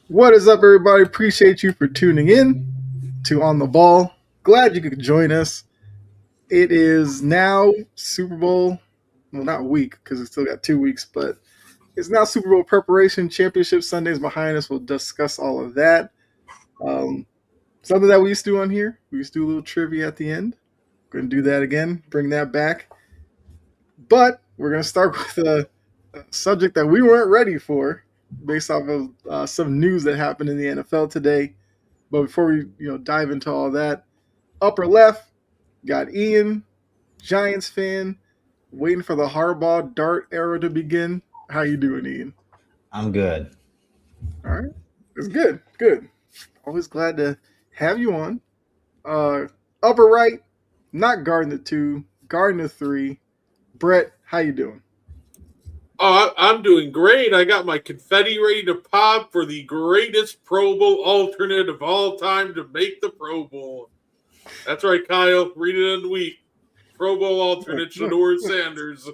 What is up, everybody? Appreciate you for tuning in to On the Ball. Glad you could join us. It is now Super Bowl, well, not week because we still got 2 weeks, but it's now Super Bowl preparation. Championship Sundays behind us. We'll discuss all of that. Um, Something that we used to do on here. We used to do a little trivia at the end. We're going to do that again, bring that back. But we're going to start with a subject that we weren't ready for based off of some news that happened in the NFL today. But before we dive into all that, upper left got Ian, Giants fan, waiting for the Harbaugh dart era to begin. How you doing, Ian? I'm good. All right, it's good, good. Always glad to have you on. Uh, Upper right, not Gardner two, Gardner three. Brett, how you doing? Oh, I'm doing great. I got my confetti ready to pop for the greatest Pro Bowl alternate of all time to make the Pro Bowl. That's right, Kyle. Read it in the week. Pro Bowl alternate Shador Sanders.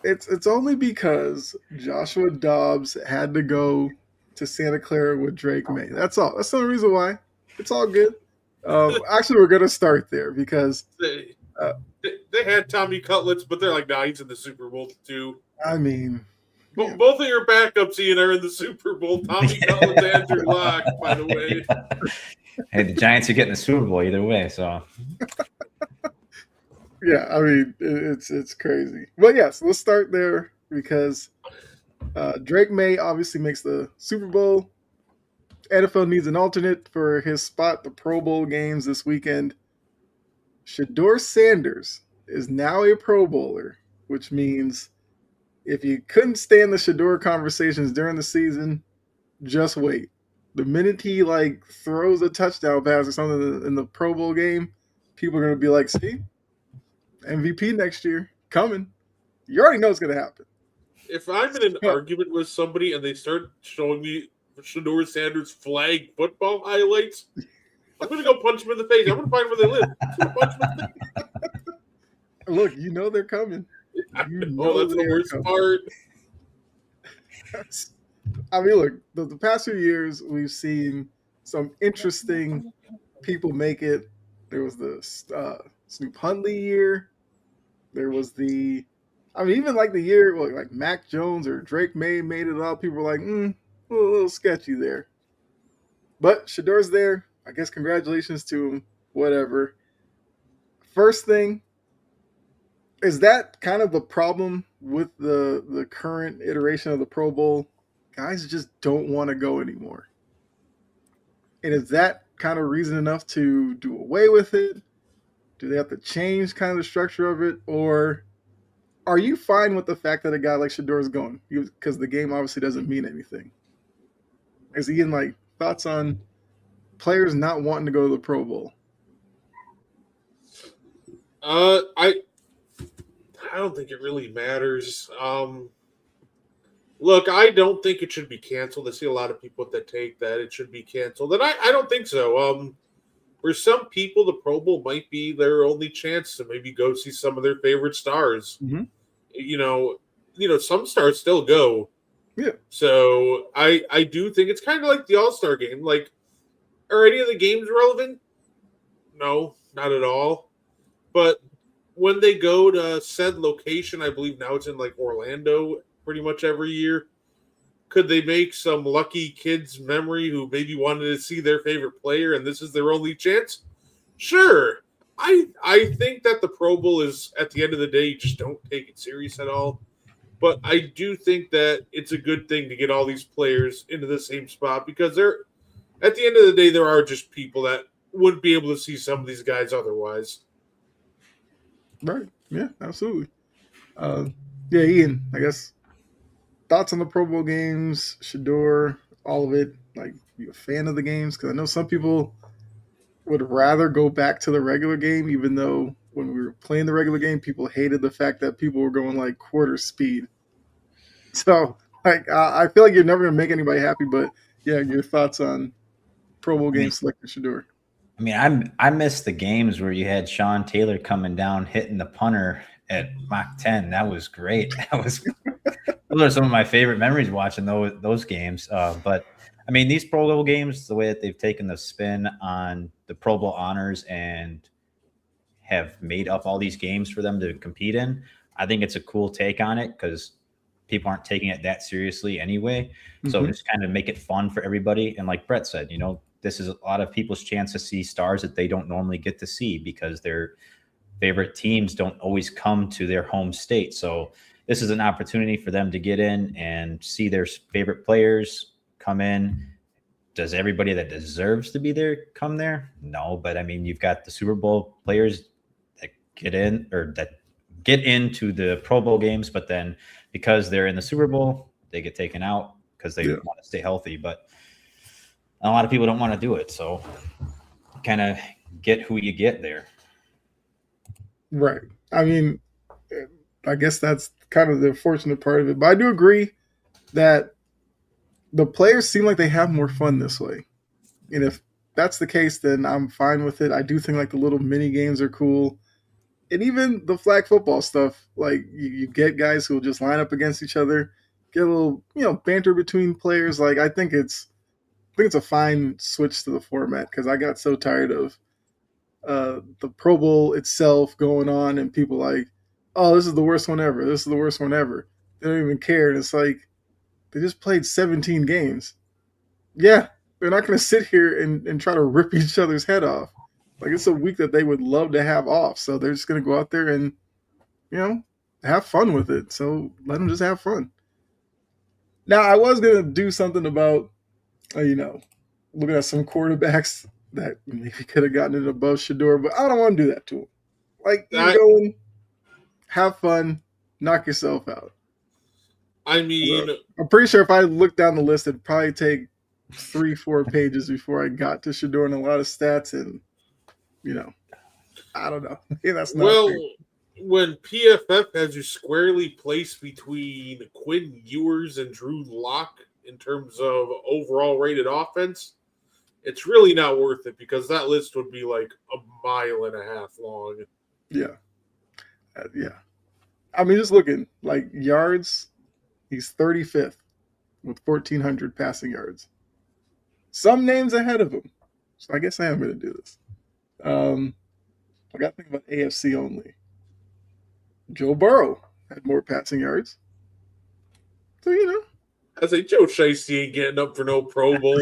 It's only because Joshua Dobbs had to go to Santa Clara with Drake May. That's all. That's the only reason why. It's all good. Actually, we're gonna start there because They had Tommy Cutlets, but they're like, nah, he's in the Super Bowl too. I mean, yeah. Both of your backups, Ian, are in the Super Bowl. Tommy Cutlets, Andrew Locke, by the way. Hey, the Giants are getting the Super Bowl either way, so. Yeah, I mean it's crazy. But yes, let's start there because Drake May obviously makes the Super Bowl. NFL needs an alternate for his spot, the Pro Bowl games this weekend. Shador Sanders is now a Pro Bowler, which means if you couldn't stand the Shador conversations during the season, just wait. The minute he throws a touchdown pass or something in the Pro Bowl game, people are gonna be like, "See, MVP next year coming." You already know it's gonna happen. If I'm in an argument with somebody and they start showing me Shador Sanders flag football highlights, I'm going to go punch them in the face. I'm going to find where they live. I'm going to punch them in the face. Look, you know they're coming. That's the worst part. I mean, look, the past few years, we've seen some interesting people make it. There was the Snoop Hundley year. There was even the year like Mac Jones or Drake May made it up. People were like, a little sketchy there. But Shador's there. I guess congratulations to him. Whatever. First thing, is that kind of the problem with the current iteration of the Pro Bowl? Guys just don't want to go anymore. And is that kind of reason enough to do away with it? Do they have to change kind of the structure of it? Or are you fine with the fact that a guy like Shador is going? Because the game obviously doesn't mean anything. Is Ian thoughts on players not wanting to go to the Pro Bowl? I don't think it really matters. Look, I don't think it should be canceled. I see a lot of people that take that it should be canceled, and I don't think so. For some people, the Pro Bowl might be their only chance to maybe go see some of their favorite stars. Mm-hmm. Some stars still go. Yeah. So I do think it's kind of like the All-Star game. Are any of the games relevant? No, not at all. But when they go to said location, I believe now it's in Orlando pretty much every year, could they make some lucky kids memory who maybe wanted to see their favorite player and this is their only chance? Sure. I think that the Pro Bowl is, at the end of the day, you just don't take it serious at all. But I do think that it's a good thing to get all these players into the same spot because at the end of the day, there are just people that wouldn't be able to see some of these guys otherwise. Right. Yeah, absolutely. Yeah, Ian, I guess thoughts on the Pro Bowl games, Shador, all of it. You a fan of the games? Because I know some people would rather go back to the regular game, even though when we were playing the regular game, people hated the fact that people were going quarter speed. So, I feel like you're never going to make anybody happy, but yeah, your thoughts on Pro Bowl games selecting Shador. I mean, I missed the games where you had Sean Taylor coming down, hitting the punter at Mach 10. That was great. Those are some of my favorite memories watching those games. But I mean, these Pro Bowl games, the way that they've taken the spin on the Pro Bowl honors and have made up all these games for them to compete in, I think it's a cool take on it because people aren't taking it that seriously anyway. So just kind of make it fun for everybody. And like Brett said, this is a lot of people's chance to see stars that they don't normally get to see because their favorite teams don't always come to their home state. So this is an opportunity for them to get in and see their favorite players come in. Does everybody that deserves to be there come there? No, but I mean, you've got the Super Bowl players that get in or that get into the Pro Bowl games, but then because they're in the Super Bowl, they get taken out because they want to stay healthy. But a lot of people don't want to do it. So kind of get who you get there. Right. I mean, I guess that's kind of the unfortunate part of it. But I do agree that the players seem like they have more fun this way. And if that's the case, then I'm fine with it. I do think like the little mini games are cool. And even the flag football stuff, like you get guys who will just line up against each other, get a little, banter between players. Like I think it's a fine switch to the format because I got so tired of the Pro Bowl itself going on and people like, oh, this is the worst one ever. This is the worst one ever. They don't even care. And it's like they just played 17 games. Yeah, they're not going to sit here and try to rip each other's head off. Like it's a week that they would love to have off. So they're just going to go out there and, have fun with it. So let them just have fun. Now, I was going to do something about, looking at some quarterbacks that maybe could have gotten it above Shador, but I don't want to do that to him. Like, you're going, have fun, knock yourself out. I mean, so, I'm pretty sure if I looked down the list, it'd probably take 3-4 pages before I got to Shador and a lot of stats, and I don't know. Yeah, that's not well. fair. When PFF has you squarely placed between Quinn Ewers and Drew Lock in terms of overall rated offense, it's really not worth it because that list would be like 1.5 miles long. Yeah. Yeah. I mean, just looking, like yards, he's 35th with 1,400 passing yards. Some names ahead of him. So I guess I am going to do this. I got to think about AFC only. Joe Burrow had more passing yards. So, I say Joe Shiesty ain't getting up for no Pro Bowl.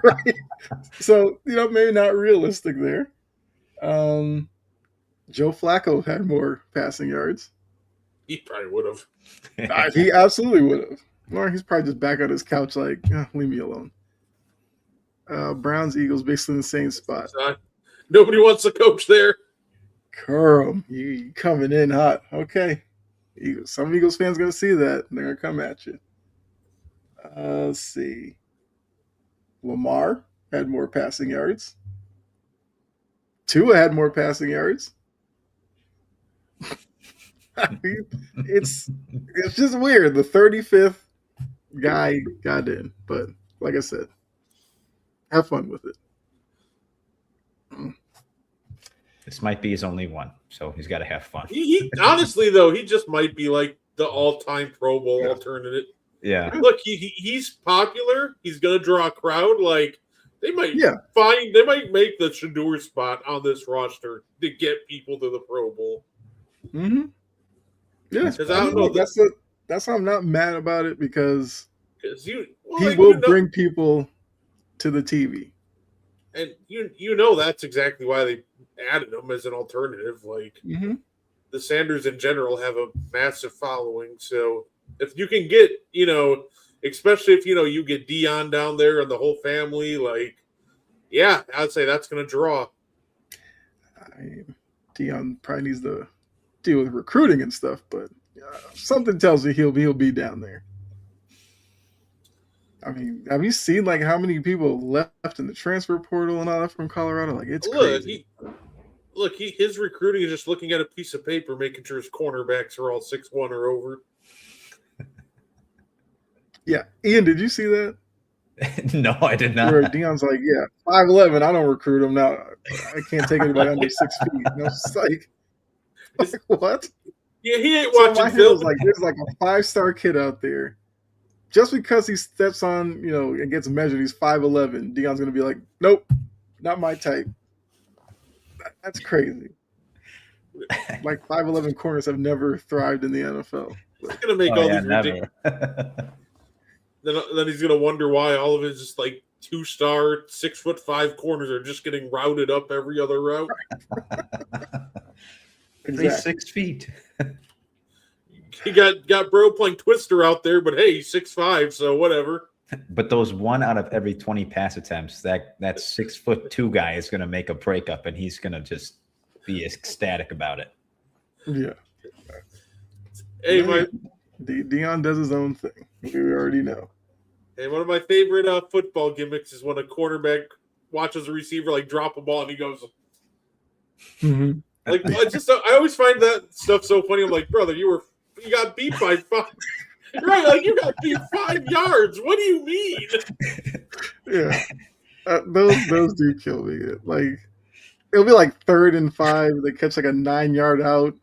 right. So, maybe not realistic there. Joe Flacco had more passing yards. He probably would have. He absolutely would have. Or he's probably just back on his couch like, leave me alone. Browns, Eagles, basically in the same spot. Nobody wants to coach there. Curl, you coming in hot. Okay. Some Eagles fans going to see that. And they're going to come at you. Let's see. Lamar had more passing yards. Tua had more passing yards. I mean, it's just weird. The 35th guy got in. But like I said, have fun with it. This might be his only one, so he's got to have fun. He honestly, though, he just might be like the all-time Pro Bowl alternative. Yeah. Look, he's popular. He's going to draw a crowd. Like they might make the Shador spot on this roster to get people to the Pro Bowl. Mm-hmm. Yeah, that's why I'm not mad about it because he will bring people to the TV. And that's exactly why they added him as an alternative. Like the Sanders in general have a massive following. So if you can get, especially if you get Dion down there and the whole family, like, yeah, I'd say that's going to draw. Dion probably needs to deal with recruiting and stuff, but something tells me he'll be down there. I mean, have you seen like how many people left in the transfer portal and all that from Colorado? Like it's crazy. His recruiting is just looking at a piece of paper, making sure his cornerbacks are all 6'1" or over. Yeah, Ian, did you see that? No, I did not. Where Dion's like, 5'11", I don't recruit him now. I can't take anybody under 6 feet. And I was just like what? Yeah, he ain't watching film. Like, there's like a 5-star kid out there. just because he steps on, and gets measured, he's 5'11", Deion's going to be like, nope, not my type. That's crazy. Like 5'11" corners have never thrived in the NFL. He's going to make all these ridiculous. Then he's going to wonder why all of his just like 2-star 6'5" corners are just getting routed up every other route. Exactly. He's 6 feet. He got bro playing Twister out there, but hey, he's 6'5", so whatever. But those 1 out of every 20 pass attempts, that 6'2" guy is going to make a breakup, and he's going to just be ecstatic about it. Yeah. Hey, Deion does his own thing. We already know. Hey, one of my favorite football gimmicks is when a quarterback watches a receiver like drop a ball and he goes, mm-hmm. Like I always find that stuff so funny. I'm like, brother, you got beat by 5. Right, like you got beat 5 yards. What do you mean? Yeah, those do kill me. Like it'll be like 3rd and 5. They catch like a 9-yard out,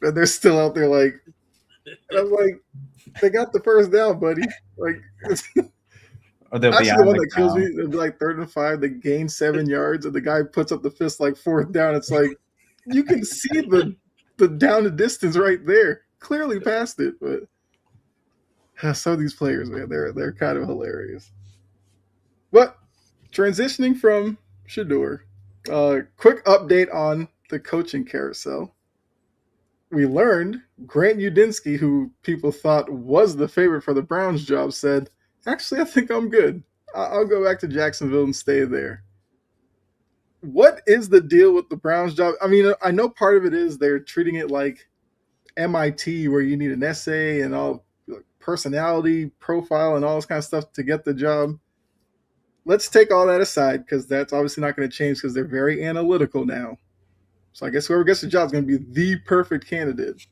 and they're still out there. Like, and I'm like, they got the first down, buddy. Like, or they'll actually be the one that kills me. It'll be like 3rd and 5. They gain 7 yards, and the guy puts up the fist like 4th down. It's like you can see the down the distance right there, clearly past it, but. Some of these players, man, they're kind of hilarious. But transitioning from Shedeur, quick update on the coaching carousel. We learned Grant Udinski, who people thought was the favorite for the Browns job, said, actually, I think I'm good. I'll go back to Jacksonville and stay there. What is the deal with the Browns job? I mean, I know part of it is they're treating it like MIT, where you need an essay and all personality profile and all this kind of stuff to get the job. Let's take all that aside because that's obviously not going to change because they're very analytical now. So I guess whoever gets the job is going to be the perfect candidate.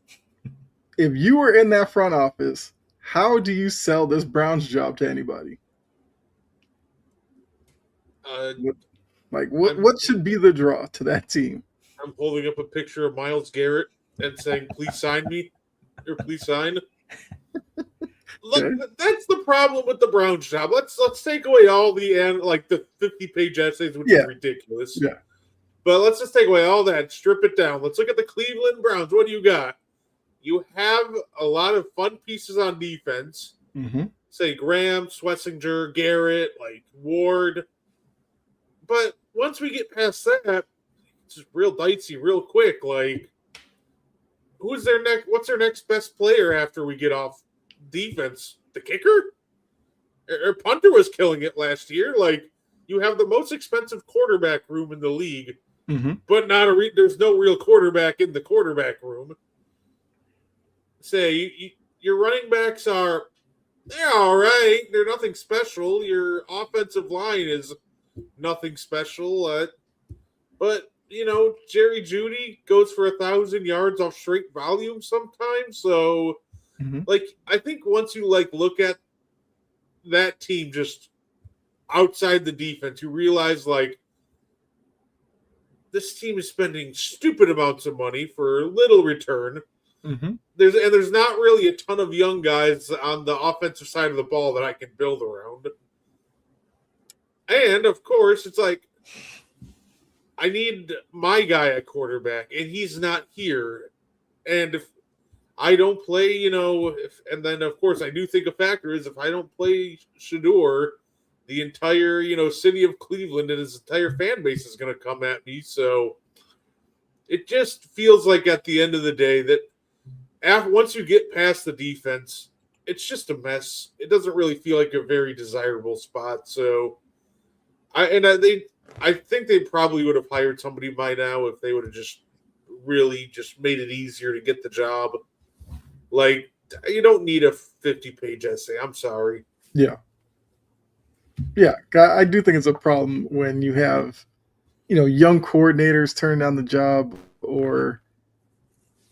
If you were in that front office, how do you sell this Browns job to anybody? What should be the draw to that team? I'm holding up a picture of Myles Garrett and saying, please sign me, or please sign. Look, that's the problem with the Browns job. Let's take away all the 50-page essays, which is ridiculous. Yeah. But let's just take away all that, strip it down. Let's look at the Cleveland Browns. What do you got? You have a lot of fun pieces on defense. Mm-hmm. Say Graham, Schlesinger, Garrett, like Ward. But once we get past that, it's just real dicey, real quick. Like, who's their next? What's their next best player after we get off defense? The kicker? Or punter was killing it last year. Like, you have the most expensive quarterback room in the league, mm-hmm. but there's no real quarterback in the quarterback room. Say your running backs they're all right. They're nothing special. Your offensive line is nothing special. But Jerry Jeudy goes for 1,000 yards off straight volume sometimes. So, mm-hmm. I think once you look at that team just outside the defense, you realize this team is spending stupid amounts of money for little return. Mm-hmm. There's not really a ton of young guys on the offensive side of the ball that I can build around. And of course, it's I need my guy at quarterback, and he's not here. And if I don't play, and then of course I do think a factor is if I don't play Shedeur, the entire, city of Cleveland and his entire fan base is going to come at me. So it just feels like at the end of the day that once you get past the defense, it's just a mess. It doesn't really feel like a very desirable spot. So I think they probably would have hired somebody by now if they would have just really just made it easier to get the job. You don't need a 50-page essay. I'm sorry. Yeah. Yeah, I do think it's a problem when you have, young coordinators turn down the job or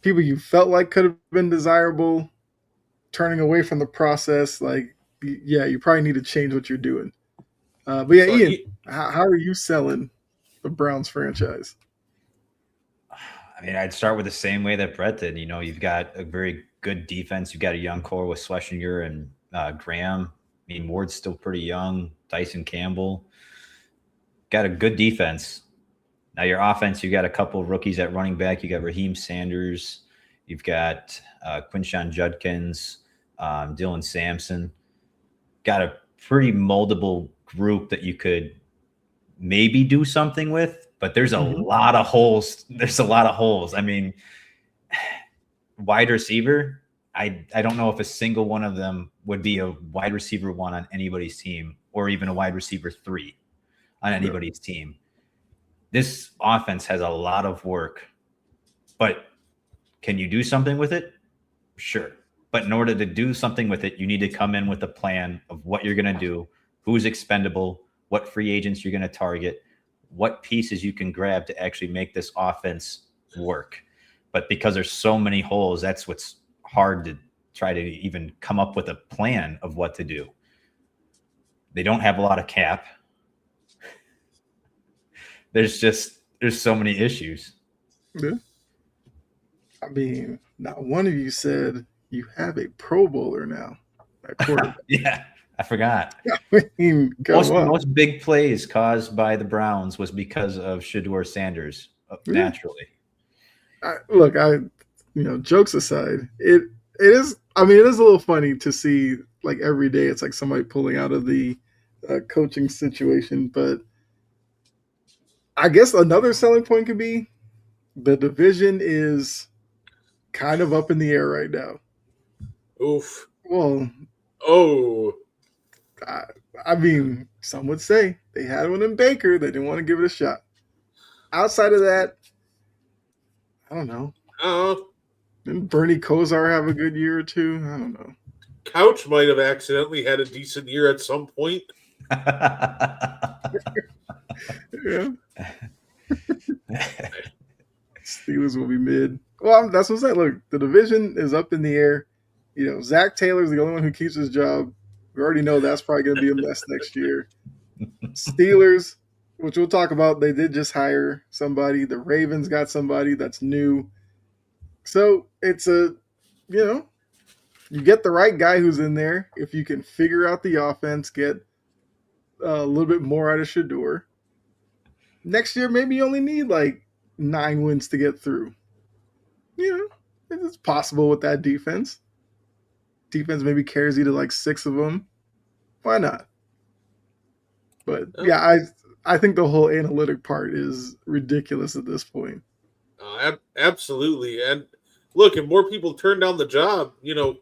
people you felt like could have been desirable turning away from the process. You probably need to change what you're doing. But yeah, so, Ian, how are you selling the Browns franchise? I mean, I'd start with the same way that Brett did. You've got a very good defense. You've got a young core with Schlesinger and Graham. I mean, Ward's still pretty young. Dyson Campbell. Got a good defense. Now your offense, you got a couple of rookies at running back. You got Raheem Sanders. You've got Quinshon Judkins, Dylan Sampson. Got a pretty moldable group that you could maybe do something with, but there's a lot of holes. There's a lot of holes. I mean, wide receiver, I don't know if a single one of them would be a wide receiver 1 on anybody's team or even a wide receiver 3 on anybody's team. This offense has a lot of work, but can you do something with it? Sure. But in order to do something with it, you need to come in with a plan of what you're going to do, who's expendable, what free agents you're going to target, what pieces you can grab to actually make this offense work. But because there's so many holes, that's what's hard to try to even come up with a plan of what to do. They don't have a lot of cap. There's so many issues. Yeah. I mean, not one of you said you have a Pro Bowler now at quarterback. Yeah, I forgot. I mean, most big plays caused by the Browns was because of Shedeur Sanders, naturally. Jokes aside, it is. I mean, it is a little funny to see like every day. It's like somebody pulling out of the coaching situation, but I guess another selling point could be the division is kind of up in the air right now. Oof. Well, I mean, some would say they had one in Baker. They didn't want to give it a shot. Outside of that, I don't know. Didn't Bernie Kosar have a good year or two? I don't know. Couch might have accidentally had a decent year at some point. Yeah. Steelers will be mid. Well, that's what I'm saying. Look, the division is up in the air. Zach Taylor's the only one who keeps his job. We already know that's probably going to be a mess next year. Steelers, which we'll talk about, they did just hire somebody. The Ravens got somebody that's new. So it's you get the right guy who's in there. If you can figure out the offense, get a little bit more out of Shedeur. Next year, maybe you only need like 9 wins to get through. It's possible with that defense. Defense maybe carries you to like 6 of them. Why not? But yeah, I think the whole analytic part is ridiculous at this point. Absolutely. And look, if more people turn down the job,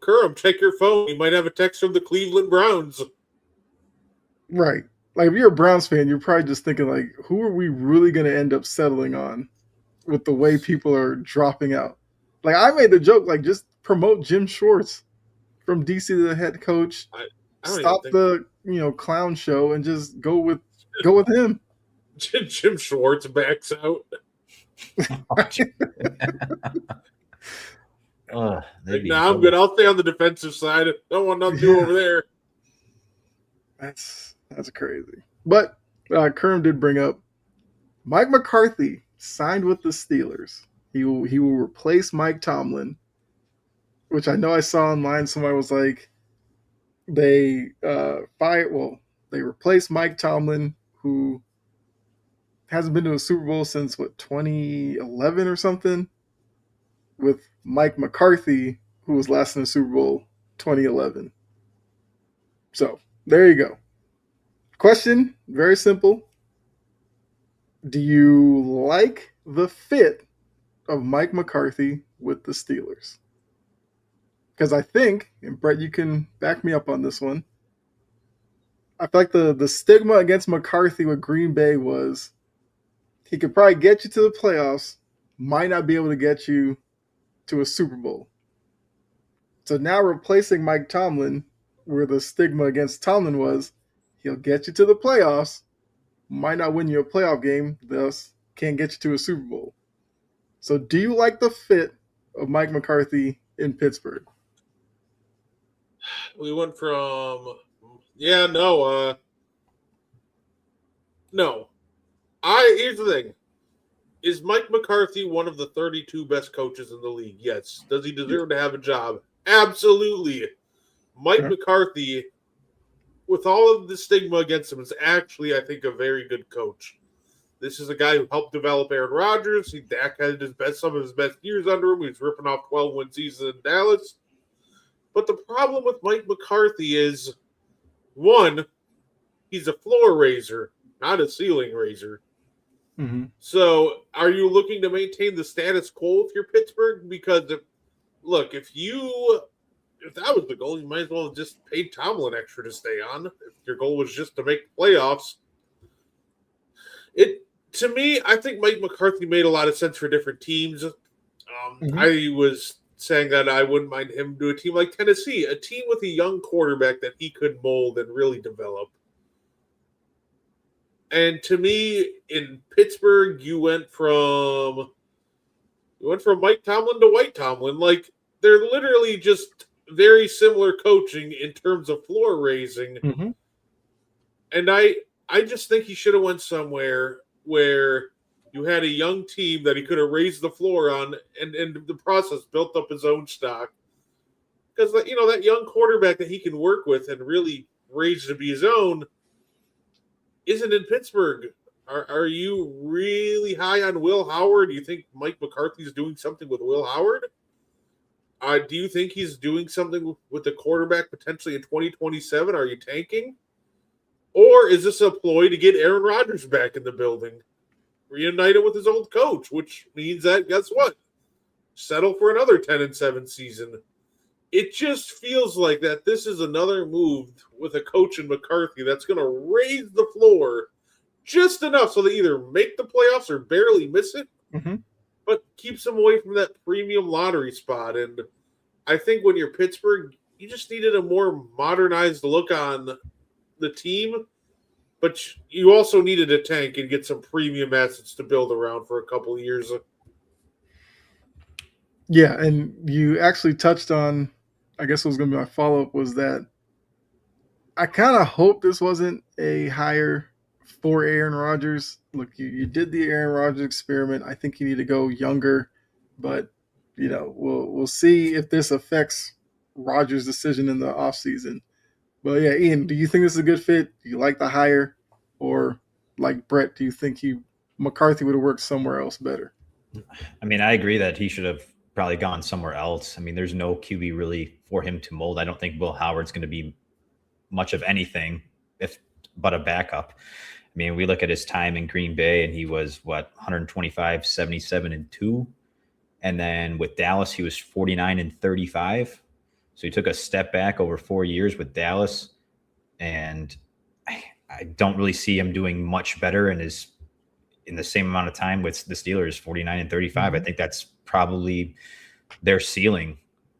Curran, check your phone. You might have a text from the Cleveland Browns. Right. Like if you're a Browns fan, you're probably just thinking like, who are we really going to end up settling on with the way people are dropping out? Like I made the joke, like just promote Jim Schwartz from DC to the head coach. Stop the clown show and just go with him. Jim Schwartz backs out. I'm good. I'll stay on the defensive side. Don't want nothing to do over there. That's crazy. But Kerm did bring up Mike McCarthy signed with the Steelers. He will replace Mike Tomlin, which I know I saw online. Somebody was like, they replaced Mike Tomlin, who hasn't been to a Super Bowl since 2011 or something, with Mike McCarthy, who was last in the Super Bowl 2011. So there you go. Question, very simple. Do you like the fit of Mike McCarthy with the Steelers? Because I think, and Brett, you can back me up on this one, I feel like the stigma against McCarthy with Green Bay was he could probably get you to the playoffs, might not be able to get you to a Super Bowl. So now replacing Mike Tomlin, where the stigma against Tomlin was he'll get you to the playoffs, might not win you a playoff game, thus can't get you to a Super Bowl. So do you like the fit of Mike McCarthy in Pittsburgh? We went from no. Here's the thing. Is Mike McCarthy one of the 32 best coaches in the league? Yes. Does he deserve to have a job? Absolutely. Mike Okay. McCarthy, with all of the stigma against him, is actually, I think, a very good coach. This is a guy who helped develop Aaron Rodgers. Dak had some of his best years under him. He was ripping off 12-win season in Dallas. But the problem with Mike McCarthy is, one, he's a floor raiser, not a ceiling raiser. Mm-hmm. So are you looking to maintain the status quo with your Pittsburgh? Because, if that was the goal, you might as well have just paid Tomlin extra to stay on. If your goal was just to make playoffs. To me, I think Mike McCarthy made a lot of sense for different teams. I was saying that I wouldn't mind him do a team like Tennessee, a team with a young quarterback that he could mold and really develop. And to me, in Pittsburgh, you went from Mike Tomlin to White Tomlin. Like, they're literally just very similar coaching in terms of floor raising. Mm-hmm. And I just think he should have went somewhere where you had a young team that he could have raised the floor on, and in the process built up his own stock. Because, that young quarterback that he can work with and really raise to be his own isn't in Pittsburgh. Are you really high on Will Howard? Do you think Mike McCarthy's doing something with Will Howard? Do you think he's doing something with the quarterback potentially in 2027? Are you tanking? Or is this a ploy to get Aaron Rodgers back in the building? Reunite him with his old coach, which means that, guess what? Settle for another 10-7 season. It just feels like that this is another move with a coach in McCarthy that's going to raise the floor just enough so they either make the playoffs or barely miss it, but keeps them away from that premium lottery spot. And I think when you're Pittsburgh, you just needed a more modernized look on the team, but you also needed a tank and get some premium assets to build around for a couple of years. Yeah, and you actually touched on, I guess what was going to be my follow-up, was that I kind of hope this wasn't a hire for Aaron Rodgers. Look, you did the Aaron Rodgers experiment. I think you need to go younger, but we'll see if this affects Rodgers' decision in the offseason. But yeah, Ian, do you think this is a good fit? Do you like the hire? Or like Brett, do you think McCarthy would have worked somewhere else better? I mean, I agree that he should have probably gone somewhere else. I mean, there's no QB really for him to mold. I don't think Will Howard's going to be much of anything but a backup. I mean, we look at his time in Green Bay and he was 125, 77 and 2. And then with Dallas, he was 49 and 35. So he took a step back over 4 years with Dallas, and I don't really see him doing much better in the same amount of time with the Steelers, 49 and 35. I think that's probably their ceiling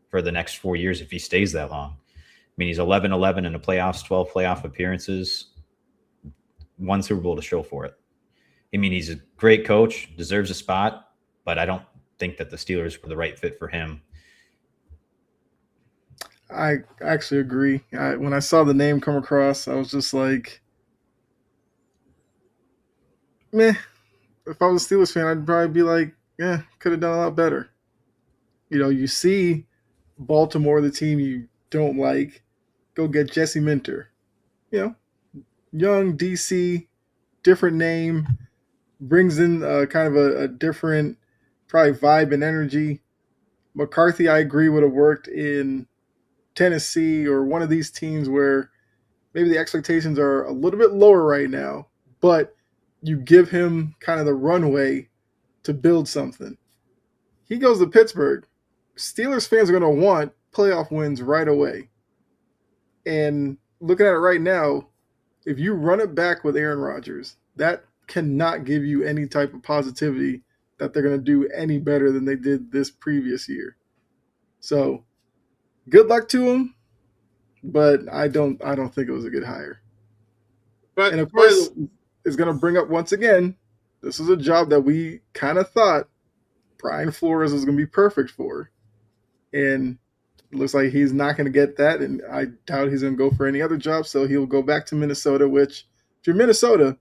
for the next 4 years if he stays that long. I mean, he's 11-11 in the playoffs, 12 playoff appearances, 1 Super Bowl to show for it. I mean, he's a great coach, deserves a spot, but I don't think that the Steelers were the right fit for him. I actually agree. When I saw the name come across, I was just like, meh. If I was a Steelers fan, I'd probably be like, yeah, could have done a lot better. You see Baltimore, the team you don't like, go get Jesse Minter. Young DC, different name, brings in kind of a different probably vibe and energy. McCarthy, I agree, would have worked in Tennessee or one of these teams where maybe the expectations are a little bit lower right now, but you give him kind of the runway to build something. He goes to Pittsburgh. Steelers fans are going to want playoff wins right away. And looking at it right now, if you run it back with Aaron Rodgers, that cannot give you any type of positivity that they're going to do any better than they did this previous year. So good luck to them, but I don't think it was a good hire. But, and of course, it's going to bring up once again, this is a job that we kind of thought Brian Flores was going to be perfect for. And it looks like he's not going to get that, and I doubt he's going to go for any other job, so he'll go back to Minnesota, which, if you're Minnesota,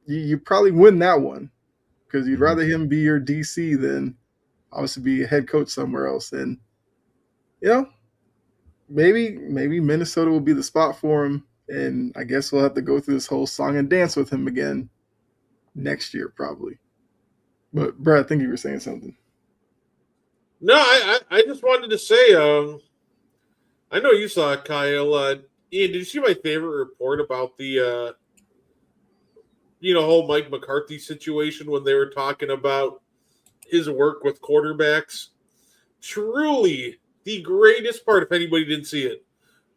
you probably win that one because you'd rather him be your DC than obviously be a head coach somewhere else. And, maybe Minnesota will be the spot for him, and I guess we'll have to go through this whole song and dance with him again next year, probably. But Brad, I think you were saying something. No, I just wanted to say, I know you saw it, Kyle. Ian, did you see my favorite report about the whole Mike McCarthy situation when they were talking about his work with quarterbacks? Truly, the greatest part, if anybody didn't see it,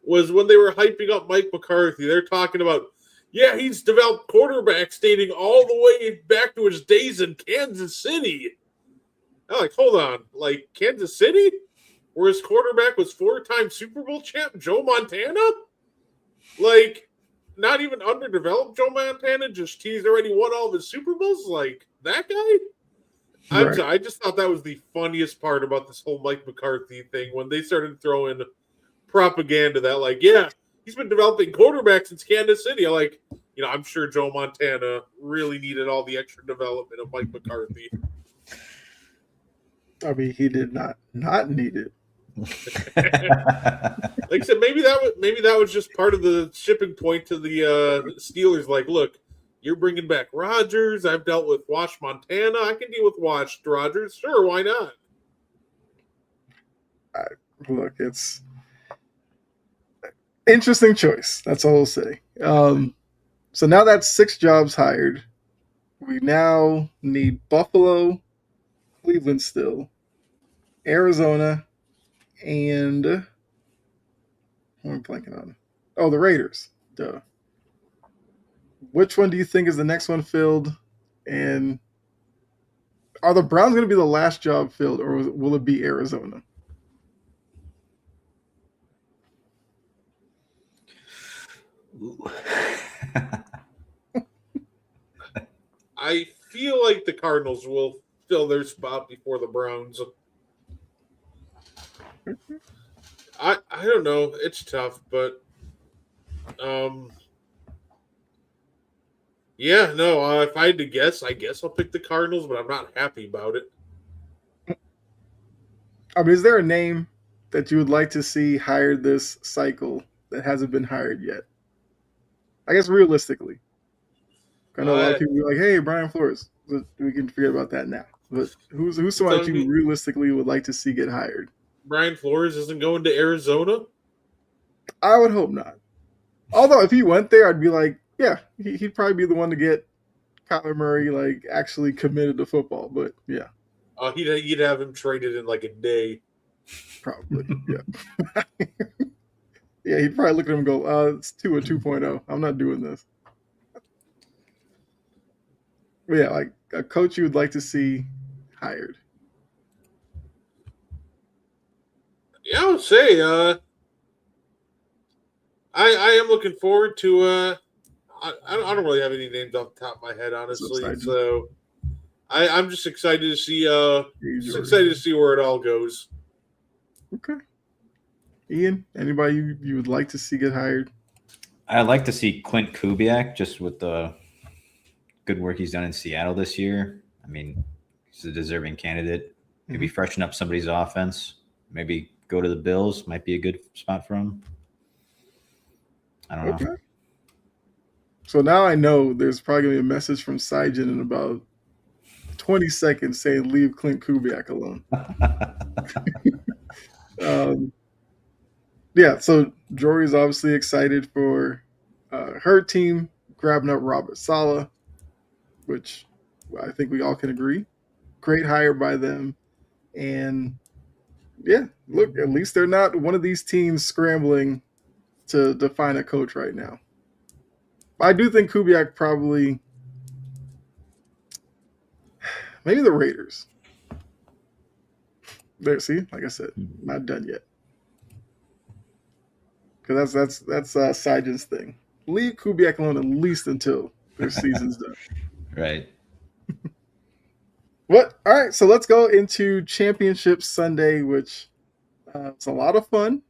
was when they were hyping up Mike McCarthy. They're talking about, yeah, he's developed quarterbacks dating all the way back to his days in Kansas City. I'm like, hold on, like Kansas City, where his quarterback was 4-time Super Bowl champ Joe Montana? Like, not even underdeveloped Joe Montana, he's already won all of his Super Bowls? Like, that guy? Right. I just thought that was the funniest part about this whole Mike McCarthy thing when they started throwing propaganda that, like, yeah, he's been developing quarterbacks since Kansas City. I'm sure Joe Montana really needed all the extra development of Mike McCarthy. I mean, he did not need it. Like I said, maybe that was just part of the shipping point to the Steelers. Like, look, you're bringing back Rodgers. I've dealt with Wash Montana. I can deal with Washed Rodgers. Sure, why not? Look, it's interesting choice. That's all I'll say. So now that's 6 jobs hired. We now need Buffalo, Cleveland still, Arizona, and what am I blanking on? Oh, the Raiders. Duh. Which one do you think is the next one filled? And are the Browns going to be the last job filled, or will it be Arizona? I feel like the Cardinals will fill their spot before the Browns. I don't know. It's tough, but yeah, no. If I had to guess, I guess I'll pick the Cardinals, but I'm not happy about it. I mean, is there a name that you would like to see hired this cycle that hasn't been hired yet? I guess realistically. I know a lot of people be like, hey, Brian Flores. We can forget about that now. But who's somebody that you realistically would like to see get hired? Brian Flores isn't going to Arizona? I would hope not. Although if he went there, I'd be like, yeah, he'd probably be the one to get Kyler Murray like actually committed to football. But yeah. You'd have him traded in like a day. Probably, yeah. Yeah, he'd probably look at him and go, it's 2 or 2.0. I'm not doing this. But yeah, like a coach you would like to see hired. Yeah, I would say I am looking forward to I don't really have any names off the top of my head, honestly. So I'm just excited to see where it all goes. Okay. Ian, anybody you would like to see get hired? I'd like to see Clint Kubiak, just with the good work he's done in Seattle this year. I mean, he's a deserving candidate. Maybe freshen up somebody's offense. Maybe go to the Bills. Might be a good spot for him. I don't know. So now I know there's probably going to be a message from Sijin in about 20 seconds saying leave Clint Kubiak alone. Yeah, so Jory's obviously excited for her team grabbing up Robert Saleh, which I think we all can agree. Great hire by them. And yeah, look, at least they're not one of these teams scrambling to find a coach right now. I do think Kubiak probably, maybe the Raiders. There, see, like I said, not done yet. Because that's Sijin's thing. Leave Kubiak alone at least until their season's done. Right. What? All right, so let's go into Championship Sunday, which it's a lot of fun.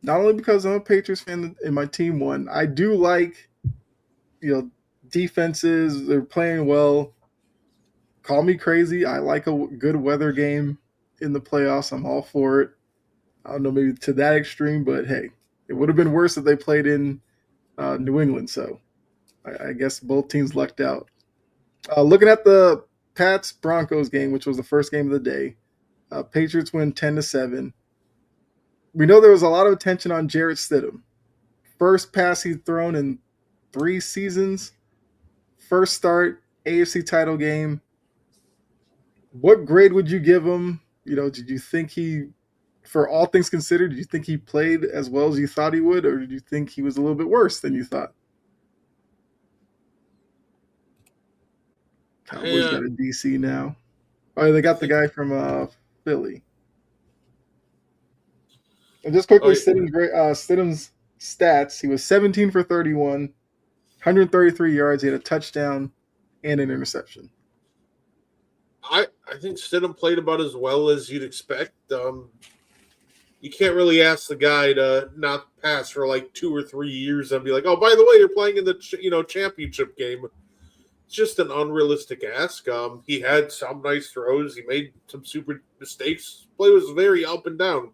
Not only because I'm a Patriots fan and my team won, I do like, defenses. They're playing well. Call me crazy. I like a good weather game in the playoffs. I'm all for it. I don't know, maybe to that extreme, but hey, it would have been worse if they played in New England. So I guess both teams lucked out. Looking at the Pats Broncos game, which was the first game of the day, Patriots win 10-7. We know there was a lot of attention on Jarrett Stidham. First pass he'd thrown in 3 seasons. First start, AFC title game. What grade would you give him? Did you think he, for all things considered, did you think he played as well as you thought he would, or did you think he was a little bit worse than you thought? Cowboys got a DC now. Oh, they got the guy from Philly. And just quickly, Stidham's stats: he was 17 for 31, 133 yards. He had a touchdown and an interception. I think Stidham played about as well as you'd expect. You can't really ask the guy to not pass for like 2 or 3 years and be like, "Oh, by the way, you're playing in the championship game." It's just an unrealistic ask. He had some nice throws. He made some super mistakes. Play was very up and down.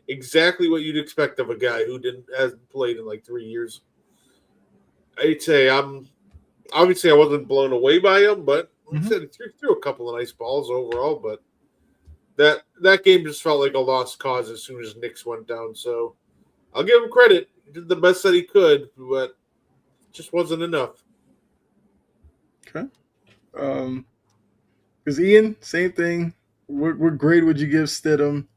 Exactly what you'd expect of a guy who hasn't played in like 3 years. I'd say obviously I wasn't blown away by him, but like I said, he threw a couple of nice balls overall. But that game just felt like a lost cause as soon as Knicks went down. So I'll give him credit. He did the best that he could, but it just wasn't enough. Okay. Because Ian, same thing. What grade would you give Stidham?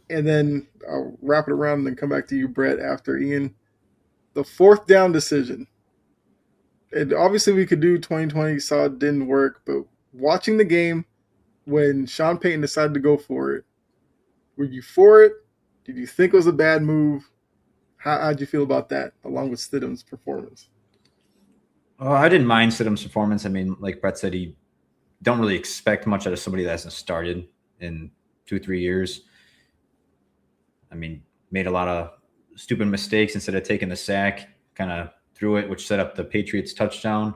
And then I'll wrap it around and then come back to you, Brett, after Ian. The 4th down decision. And obviously we could do 2020, saw it didn't work, but watching the game when Sean Payton decided to go for it, were you for it? Did you think it was a bad move? How'd you feel about that, along with Stidham's performance? I didn't mind Stidham's performance. I mean, like Brett said, he don't really expect much out of somebody that hasn't started in 2-3 years. I mean, made a lot of stupid mistakes. Instead of taking the sack, kind of threw it, which set up the Patriots touchdown.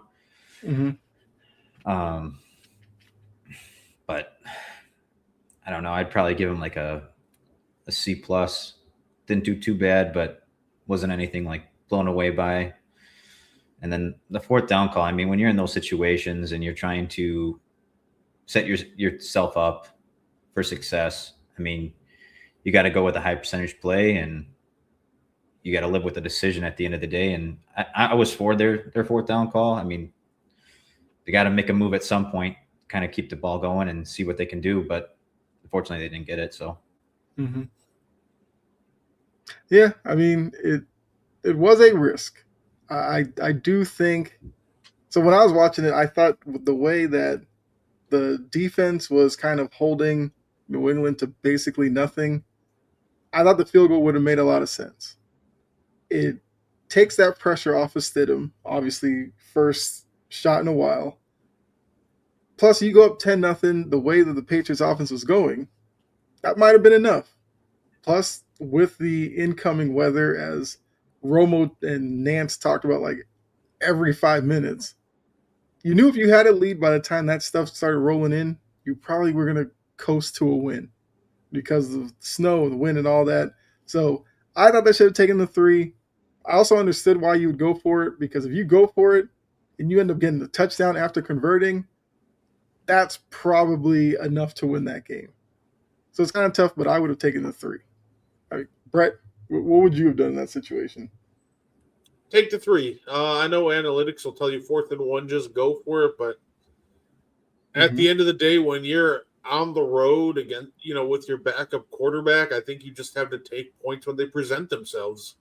But I don't know. I'd probably give him like a C+. Didn't do too bad, but wasn't anything like blown away by. And then the 4th down call. I mean, when you're in those situations and you're trying to set yourself up for success, I mean, you got to go with a high percentage play, and you got to live with the decision at the end of the day. And I was for their 4th down call. I mean, they got to make a move at some point, kind of keep the ball going and see what they can do. But unfortunately, they didn't get it. So, yeah, I mean, it was a risk. I do think so. When I was watching it, I thought the way that the defense was kind of holding New England to basically nothing, I thought the field goal would have made a lot of sense. It takes that pressure off of Stidham, obviously first shot in a while. Plus, you go up 10-0, the way that the Patriots offense was going, that might have been enough. Plus, with the incoming weather, as Romo and Nance talked about like every 5 minutes, you knew if you had a lead by the time that stuff started rolling in, you probably were going to coast to a win because of the snow, the wind, and all that. So I thought they should have taken the 3. I also understood why you would go for it, because if you go for it and you end up getting the touchdown after converting, that's probably enough to win that game. So it's kind of tough, but I would have taken the 3. I mean, Brett, what would you have done in that situation? Take the 3. I know analytics will tell you 4th and 1, just go for it. But at the end of the day, when you're on the road again, with your backup quarterback, I think you just have to take points when they present themselves.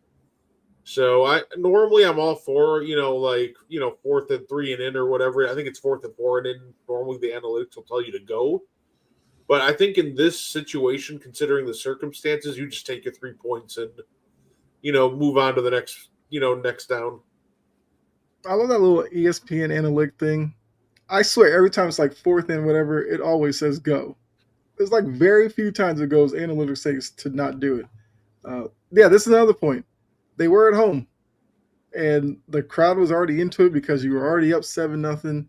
So I'm all for, 4th and 3 and in or whatever. I think it's 4th and 4 and in. Normally the analytics will tell you to go. But I think in this situation, considering the circumstances, you just take your 3 points and, move on to the next down. I love that little ESPN analytic thing. I swear, every time it's like 4th and whatever, it always says go. There's like very few times it goes analytics says to not do it. This is another point. They were at home, and the crowd was already into it because you were already up 7-0.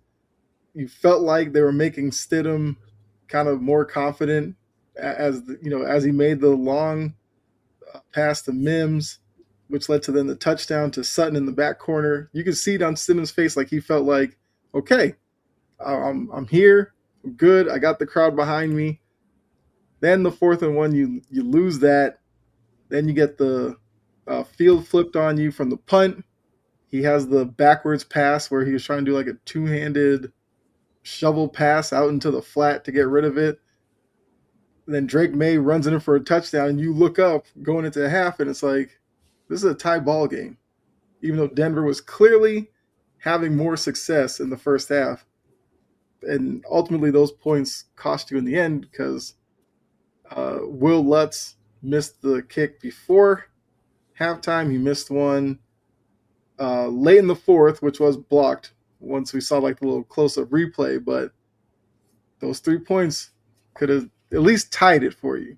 You felt like they were making Stidham kind of more confident as he made the long pass to Mims, which led to then the touchdown to Sutton in the back corner. You could see it on Simmons' face like he felt like, okay, I'm here, I'm good, I got the crowd behind me. Then the 4th and 1, you lose that. Then you get the field flipped on you from the punt. He has the backwards pass where he was trying to do like a two-handed shovel pass out into the flat to get rid of it. And then Drake May runs in for a touchdown, and you look up going into the half, and it's like, this is a tie ball game. Even though Denver was clearly having more success in the first half. And ultimately, those points cost you in the end because Will Lutz missed the kick before halftime. He missed one late in the 4th, which was blocked once we saw like the little close-up replay. But those 3 points could have at least tied it for you,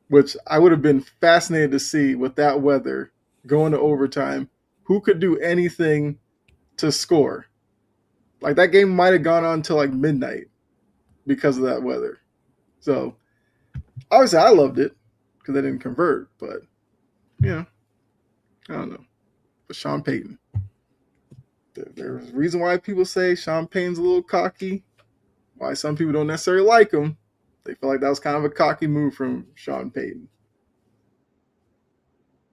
which I would have been fascinated to see with that weather going to overtime. Who could do anything to score? Like that game might have gone on till like midnight because of that weather. So obviously I loved it because they didn't convert, but yeah, I don't know. But Sean Payton, there's a reason why people say Sean Payton's a little cocky. Why some people don't necessarily like him. They feel like that was kind of a cocky move from Sean Payton.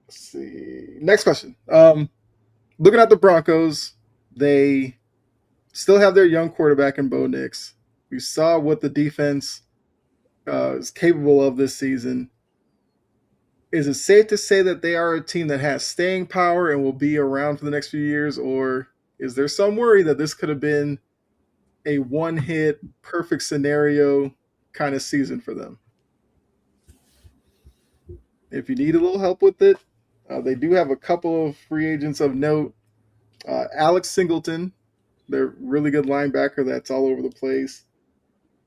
Let's see. Next question. Looking at the Broncos, they still have their young quarterback in Bo Nix. We saw what the defense is capable of this season. Is it safe to say that they are a team that has staying power and will be around for the next few years, or is there some worry that this could have been a one-hit, perfect scenario kind of season for them? If you need a little help with it, they do have a couple of free agents of note. Alex Singleton, their really good linebacker that's all over the place.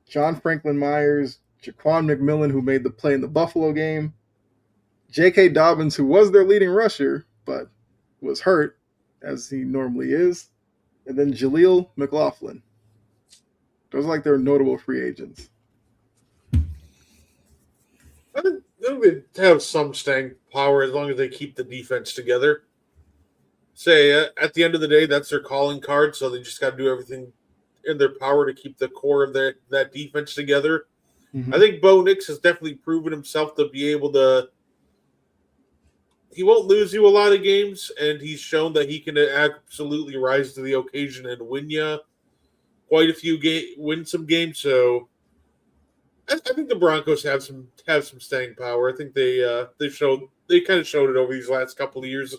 John Franklin Myers, Jaquan McMillan, who made the play in the Buffalo game. J.K. Dobbins, who was their leading rusher, but was hurt, as he normally is. And then Jaleel McLaughlin. Those are like their notable free agents. I think they have some staying power as long as they keep the defense together. Say, at the end of the day, that's their calling card, so they just got to do everything in their power to keep the core of that defense together. Mm-hmm. I think Bo Nix has definitely proven himself to be able to. He won't lose you a lot of games, and he's shown that he can absolutely rise to the occasion and win you quite a few win some games. So I think the Broncos have some staying power. I think they kind of showed it over these last couple of years.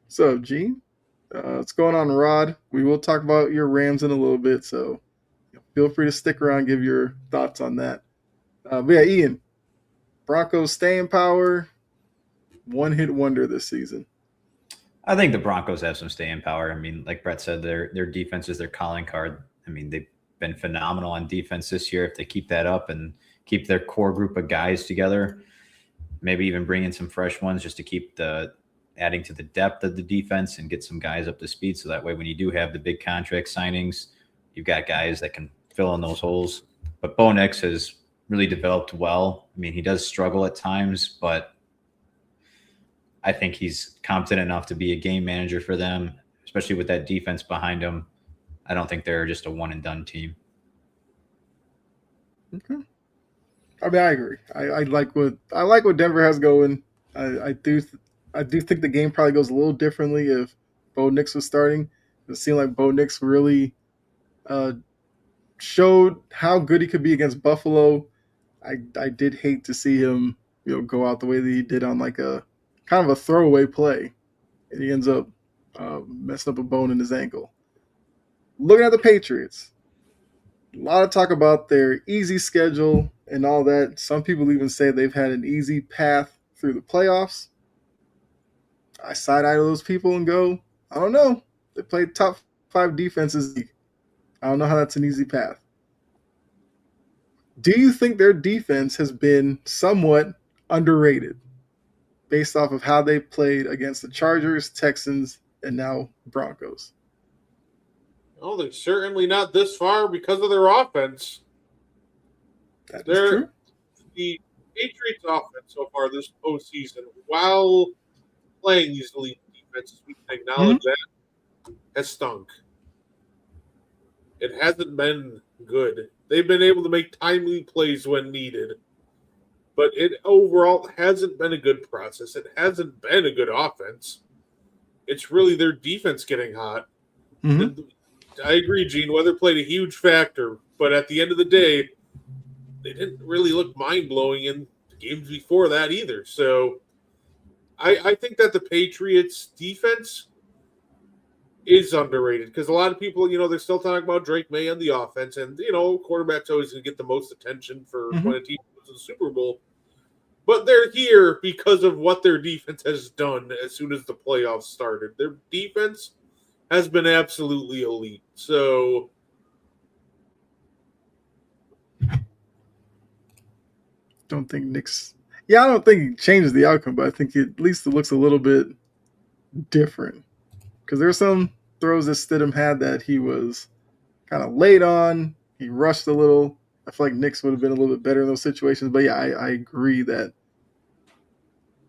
So, Gene, what's going on, Rod? We will talk about your Rams in a little bit, so feel free to stick around and give your thoughts on that. But yeah, Ian, Broncos staying power, one-hit wonder this season. I think the Broncos have some staying power. I mean, like Brett said, their defense is their calling card. I mean, they've been phenomenal on defense this year. If they keep that up and keep their core group of guys together, maybe even bring in some fresh ones just to keep adding to the depth of the defense and get some guys up to speed. So that way, when you do have the big contract signings, you've got guys that can fill in those holes. But Bo Nix has really developed well. I mean, he does struggle at times, but I think he's competent enough to be a game manager for them, especially with that defense behind him. I don't think they're just a one and done team. Okay. I mean, I agree. I like what Denver has going. I do think the game probably goes a little differently if Bo Nix was starting. It seemed like Bo Nix really showed how good he could be against Buffalo. I did hate to see him, go out the way that he did on like a kind of a throwaway play, and he ends up messing up a bone in his ankle. Looking at the Patriots, a lot of talk about their easy schedule and all that. Some people even say they've had an easy path through the playoffs. I side-eye those people and go, I don't know. They played top 5 defenses. I don't know how that's an easy path. Do you think their defense has been somewhat underrated based off of how they played against the Chargers, Texans, and now Broncos? Oh, they're certainly not this far because of their offense. That is true. Patriots offense so far this postseason, while playing these elite defenses, we can acknowledge that, has stunk. It hasn't been good. They've been able to make timely plays when needed, but it overall hasn't been a good process. It hasn't been a good offense. It's really their defense getting hot. Mm-hmm. I agree, Gene. Weather played a huge factor, but at the end of the day, they didn't really look mind blowing in the games before that either. So I think that the Patriots defense is underrated because a lot of people, they're still talking about Drake May on the offense, and quarterback's always going to get the most attention for Mm-hmm. when a team goes to the Super Bowl. But they're here because of what their defense has done as soon as the playoffs started. Their defense has been absolutely elite. So Don't think Nick's. Yeah, I don't think it changes the outcome, but I think at least it looks a little bit different. Because there were some throws that Stidham had that he was kind of late on. He rushed a little. I feel like Knicks would have been a little bit better in those situations. But yeah, I agree that.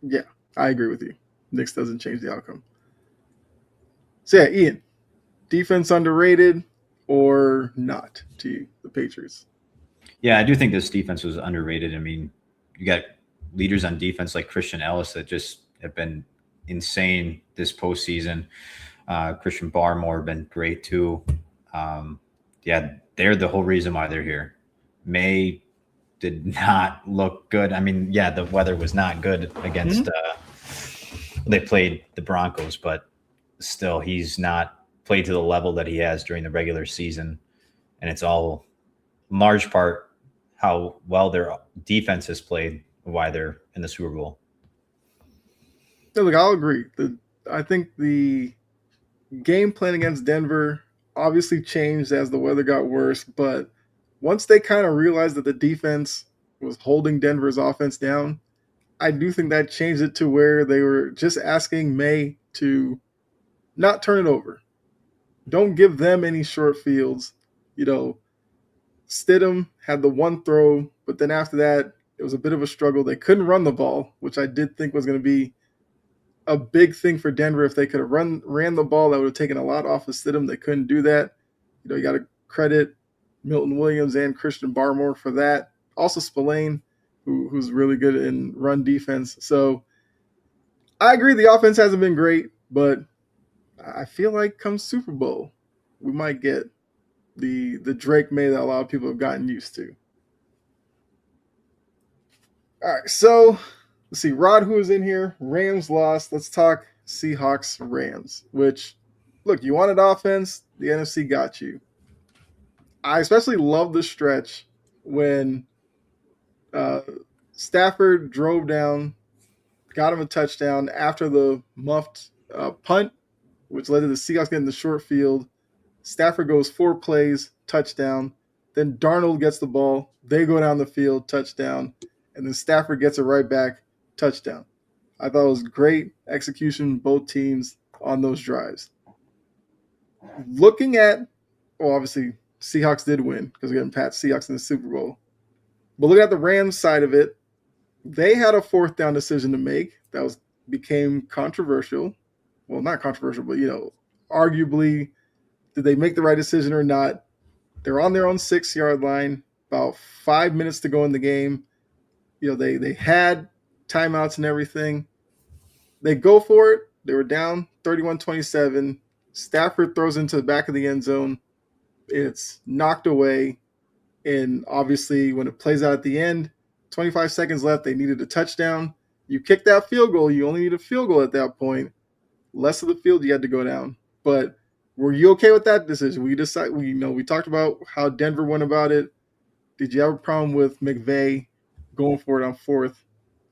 Yeah, I agree with you. Knicks doesn't change the outcome. So yeah, Ian, defense underrated or not to you, the Patriots? Yeah, I do think this defense was underrated. I mean, you got leaders on defense like Christian Ellis that just have been insane this postseason. Christian Barmore been great too. Yeah, they're the whole reason why they're here. May did not look good. I mean, yeah, the weather was not good against they played the Broncos, but still he's not played to the level that he has during the regular season. And it's all in large part how well their defense has played, why they're in the Super Bowl. Yeah, look, I'll agree. I think the game plan against Denver obviously changed as the weather got worse, but once they kind of realized that the defense was holding Denver's offense down, I do think that changed it to where they were just asking May to not turn it over. Don't give them any short fields. Stidham had the one throw, but then after that, it was a bit of a struggle. They couldn't run the ball, which I did think was going to be a big thing for Denver. If they could have ran the ball, that would have taken a lot off of Stidham. They couldn't do that. You got to credit Milton Williams and Christian Barmore for that. Also Spillane, who's really good in run defense. So I agree the offense hasn't been great, but I feel like come Super Bowl, we might get the Drake May that a lot of people have gotten used to. All right, so let's see. Rod, who is in here? Rams lost. Let's talk Seahawks Rams, which, look, you wanted offense. The NFC got you. I especially love the stretch when Stafford drove down, got him a touchdown after the muffed punt, which led to the Seahawks getting the short field. Stafford goes 4 plays, touchdown. Then Darnold gets the ball. They go down the field, touchdown. And then Stafford gets it right back, touchdown. I thought it was great execution, both teams on those drives. Looking at, well, obviously, Seahawks did win because we're getting Pat Seahawks in the Super Bowl. But looking at the Rams side of it, they had a 4th down decision to make that became controversial. Well, not controversial, but, arguably, did they make the right decision or not? They're on their own 6-yard line, about 5 minutes to go in the game. They had timeouts and everything. They go for it. They were down 31-27. Stafford throws into the back of the end zone. It's knocked away. And obviously, when it plays out at the end, 25 seconds left, they needed a touchdown. You kick that field goal. You only need a field goal at that point. Less of the field, you had to go down. But were you okay with that decision? We talked about how Denver went about it. Did you have a problem with McVay going for it on 4th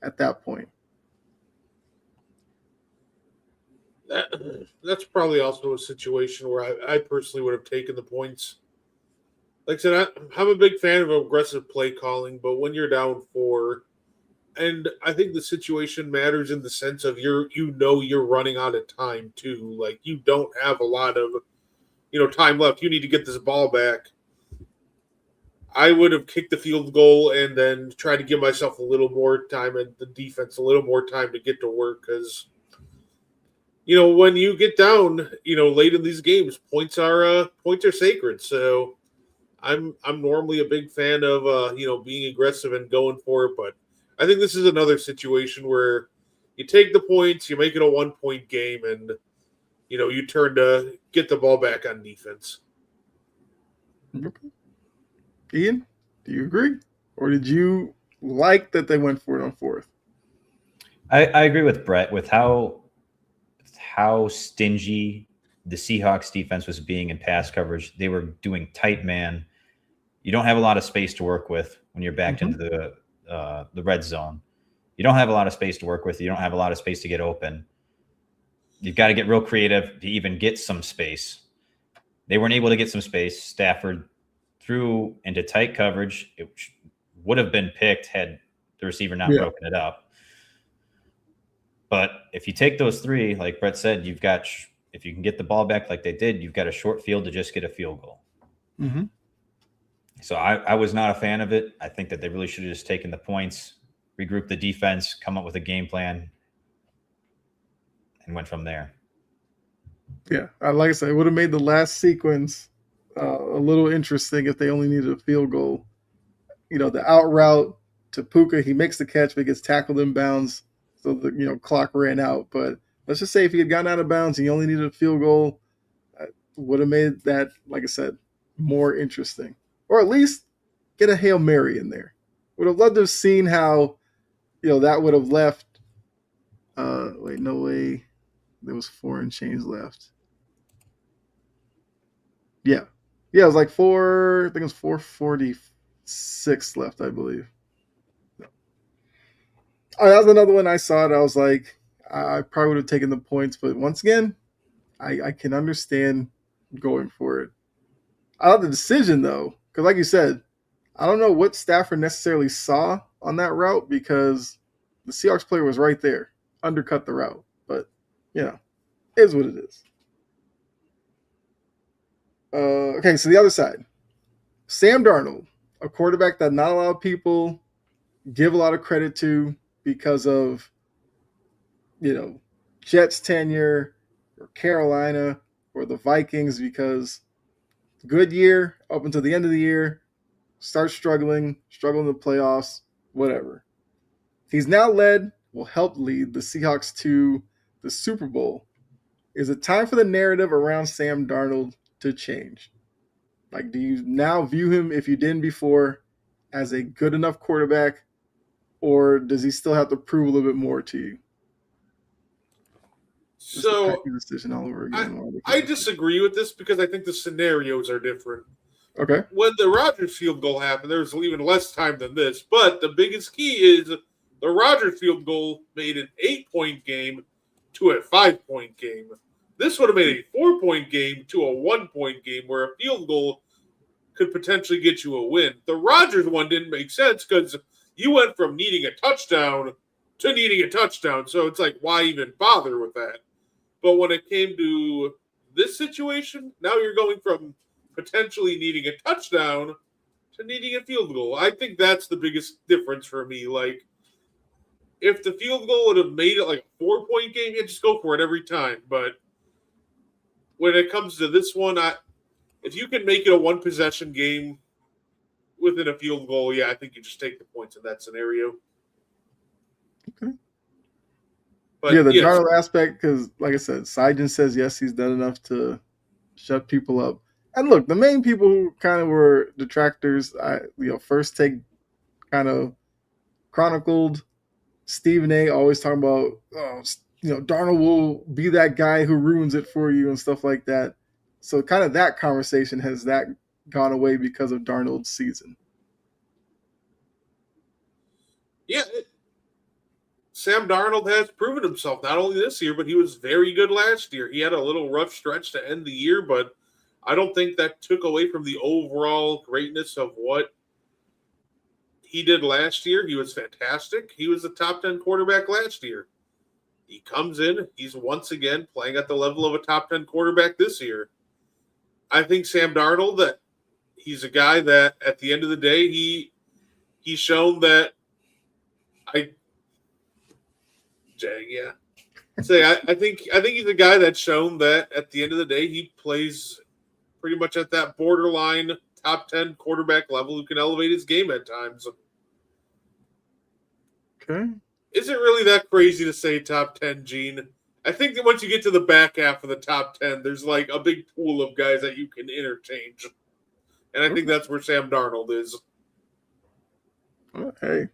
at that point? That's probably also a situation where I personally would have taken the points. Like I said, I'm a big fan of aggressive play calling, but when you're down 4, and I think the situation matters in the sense of you're running out of time too. Like you don't have a lot of time left. You need to get this ball back. I would have kicked the field goal and then tried to give myself a little more time and the defense a little more time to get to work because, when you get down, late in these games, points are sacred. So I'm normally a big fan of being aggressive and going for it, but I think this is another situation where you take the points, you make it a 1-point game, and you turn to get the ball back on defense. Okay. Ian, do you agree? Or did you like that they went for it on fourth? I agree with Brett with how stingy the Seahawks defense was being in pass coverage. They were doing tight man. You don't have a lot of space to work with when you're backed into the red zone. You don't have a lot of space to work with. You don't have a lot of space to get open. You've got to get real creative to even get some space. They weren't able to get some space. Stafford threw into tight coverage. It would have been picked had the receiver not broken it up. But if you take those three, like Brett said, you've got, if you can get the ball back like they did, you've got a short field to just get a field goal. Mm-hmm. So I was not a fan of it. I think that they really should have just taken the points, regrouped the defense, come up with a game plan, and went from there. Yeah, like I said, it would have made the last sequence a little interesting if they only needed a field goal. The out route to Puka, he makes the catch, but gets tackled in bounds, so the clock ran out. But let's just say if he had gotten out of bounds and he only needed a field goal, would have made that, like I said, more interesting. Or at least get a Hail Mary in there. Would have loved to have seen how, that would have left. Wait, no way. There was 4 and change left. Yeah. Yeah, it was like 4, I think it was 4:46 left, I believe. No. Oh, that was another one I saw it. I was like, I probably would have taken the points, but once again, I can understand going for it. I love the decision, though, because like you said, I don't know what Stafford necessarily saw on that route because the Seahawks player was right there, undercut the route. But, is what it is. Okay, so the other side. Sam Darnold, a quarterback that not a lot of people give a lot of credit to because of, Jets tenure or Carolina or the Vikings because good year up until the end of the year, start struggling in the playoffs, whatever. He's now will help lead the Seahawks to the Super Bowl. Is it time for the narrative around Sam Darnold to change? Like, do you now view him, if you didn't before, as a good enough quarterback, or does he still have to prove a little bit more to you? So decision all over again. I disagree with this because I think the scenarios are different. Okay. When the Rodgers field goal happened, there was even less time than this. But the biggest key is the Rodgers field goal made an 8-point game to a 5-point game. This would have made a 4-point game to a 1-point game where a field goal could potentially get you a win. The Rodgers one didn't make sense because you went from needing a touchdown to needing a touchdown. So it's like, why even bother with that? But when it came to this situation, now you're going from potentially needing a touchdown to needing a field goal. I think that's the biggest difference for me. Like, if the field goal would have made it like a 4-point game, just go for it every time. But when it comes to this one, if you can make it a 1-possession game within a field goal, I think you just take the points in that scenario. Okay. But, the Darnold aspect, because like I said, Seidman says yes, he's done enough to shut people up. And look, the main people who kind of were detractors, First Take kind of chronicled Stephen A. always talking about, Darnold will be that guy who ruins it for you and stuff like that. So kind of that conversation has that gone away because of Darnold's season. Yeah. Sam Darnold has proven himself not only this year, but he was very good last year. He had a little rough stretch to end the year, but I don't think that took away from the overall greatness of what he did last year. He was fantastic. He was a top 10 quarterback last year. He comes in, he's once again playing at the level of a top 10 quarterback this year. I think Sam Darnold, that he's a guy that at the end of the day he's shown that I Jang, yeah. I think he's a guy that's shown that at the end of the day he plays pretty much at that borderline top 10 quarterback level who can elevate his game at times. Okay. Is it really that crazy to say top 10, Gene? I think that once you get to the back half of the top 10, there's like a big pool of guys that you can interchange. And I think that's where Sam Darnold is. Well, hey,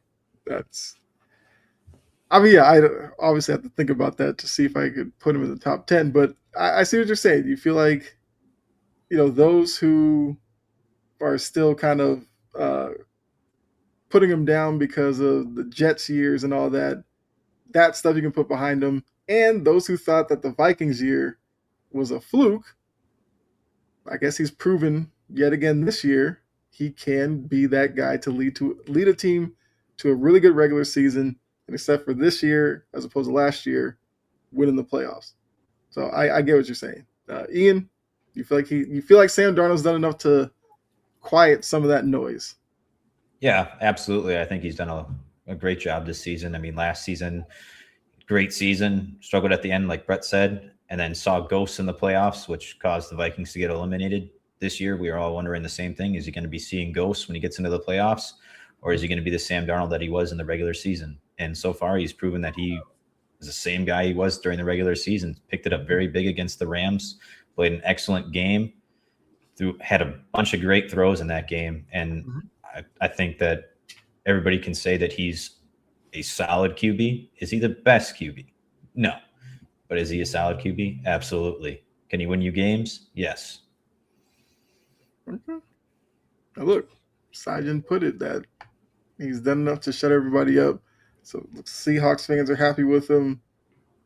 that's. I mean, yeah, I obviously have to think about that to see if I could put him in the top 10. But I see what you're saying. You feel like, those who are still kind of putting him down because of the Jets years and all that, that stuff you can put behind him. And those who thought that the Vikings year was a fluke, I guess he's proven yet again this year he can be that guy to lead a team to a really good regular season, and except for this year as opposed to last year, winning the playoffs. So I get what you're saying, Ian. You feel like Sam Darnold's done enough to quiet some of that noise. Yeah, absolutely. I think he's done a great job this season. I mean, last season, great season, struggled at the end, like Brett said, and then saw ghosts in the playoffs, which caused the Vikings to get eliminated. This year, we are all wondering the same thing. Is he going to be seeing ghosts when he gets into the playoffs, or is he going to be the Sam Darnold that he was in the regular season? And so far, he's proven that he is the same guy he was during the regular season. Picked it up very big against the Rams, played an excellent game, had a bunch of great throws in that game. And I think that everybody can say that he's a solid QB. Is he the best QB? No. But is he a solid QB? Absolutely. Can he win you games? Yes. Okay. Now look, Sajin put it that he's done enough to shut everybody up. So Seahawks fans are happy with him.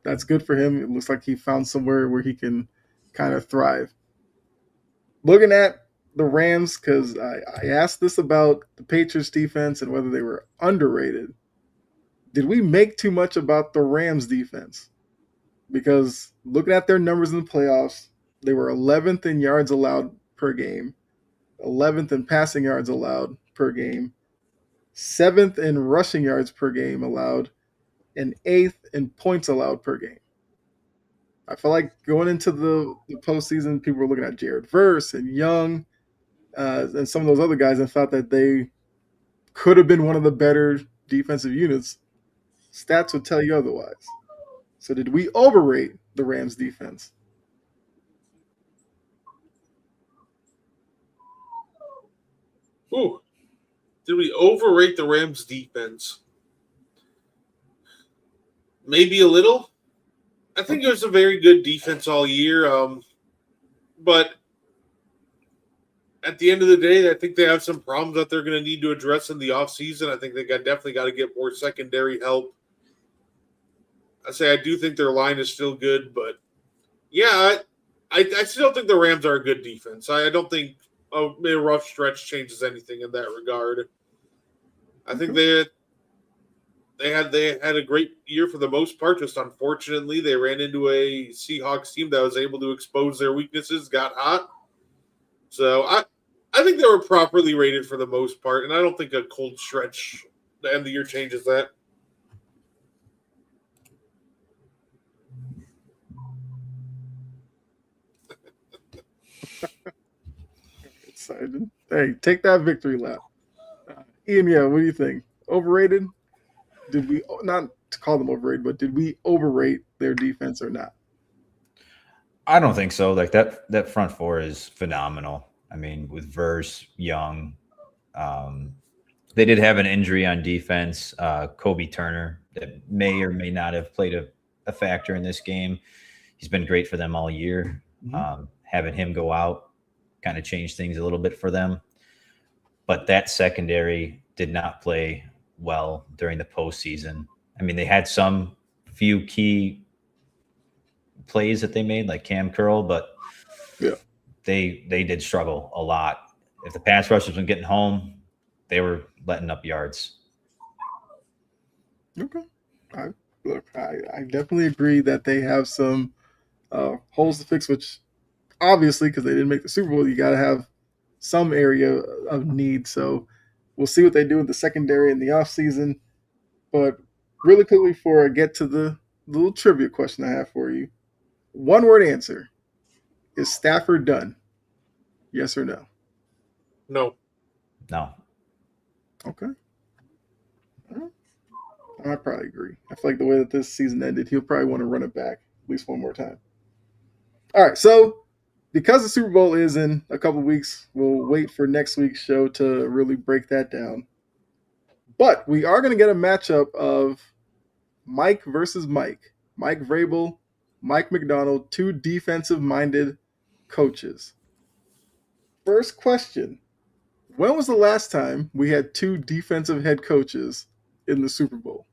That's good for him. It looks like he found somewhere where he can kind of thrive. Looking at the Rams, because I asked this about the Patriots defense and whether they were underrated. Did we make too much about the Rams defense? Because looking at their numbers in the playoffs, they were 11th in yards allowed per game, 11th in passing yards allowed per game, 7th in rushing yards per game allowed, and 8th in points allowed per game. I feel like going into the postseason, people were looking at Jared Verse and Young and some of those other guys and thought that they could have been one of the better defensive units. Stats would tell you otherwise. So did we overrate the Rams defense? Ooh. Did we overrate the Rams defense? Maybe a little. I think it was a very good defense all year. But at the end of the day, I think they have some problems that they're going to need to address in the offseason. I think they definitely got to get more secondary help. I do think their line is still good, but yeah, I still think the Rams are a good defense. I don't think a rough stretch changes anything in that regard. I think they had a great year for the most part. Just unfortunately, they ran into a Seahawks team that was able to expose their weaknesses, got hot. So I think they were properly rated for the most part, and I don't think a cold stretch to end the year changes that. Excited. Hey, take that victory lap. Ian, yeah, what do you think? Overrated? Did we, not to call them overrated, but did we overrate their defense or not? I don't think so. Like that front four is phenomenal. I mean, with Verse, Young, they did have an injury on defense. Kobe Turner that may or may not have played a factor in this game. He's been great for them all year. Having him go out kind of changed things a little bit for them. But that secondary did not play well during the postseason. I mean, they had some few key plays that they made, like Cam Curl, but they did struggle a lot. If the pass rushers were getting home, they were letting up yards. Okay. I definitely agree that they have some holes to fix, which obviously, because they didn't make the Super Bowl, you got to have some area of need. So we'll see what they do with the secondary in the offseason. But really quickly before I get to the little trivia question I have for you, one word answer. Is Stafford done? Yes or no? No. No. Okay. I probably agree. I feel like the way that this season ended, he'll probably want to run it back at least one more time. All right, so because the Super Bowl is in a couple weeks, we'll wait for next week's show to really break that down. But we are going to get a matchup of Mike versus Mike. Mike Vrabel, Mike McDonald, two defensive-minded coaches. First question. When was the last time we had two defensive head coaches in the Super Bowl?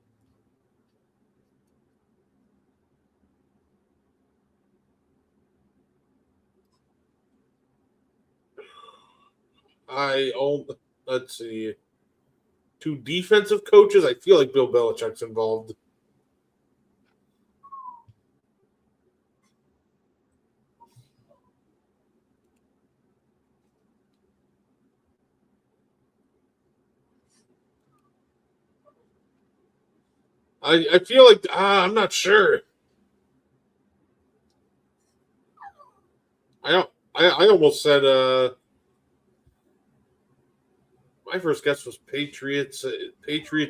Let's see. Two defensive coaches. I feel like Bill Belichick's involved. I feel like I'm not sure. I almost said my first guess was Patriots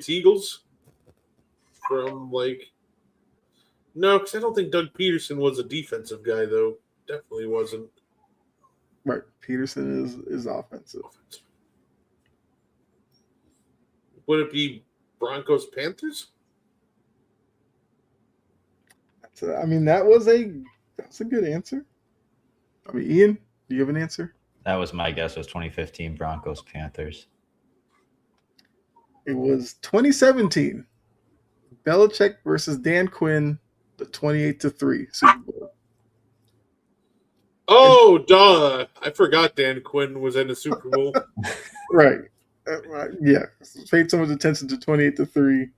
Eagles from no, because I don't think Doug Peterson was a defensive guy though. Definitely wasn't. Right, Peterson is offensive. Would it be Broncos Panthers? I mean, that's a good answer. I mean, Ian, do you have an answer? That was my guess. Was 2015 Broncos Panthers. It was 2017. Belichick versus Dan Quinn, the 28-3 Super Bowl. Oh, duh! I forgot Dan Quinn was in the Super Bowl. Right. Yeah. Paid so much attention to 28-3.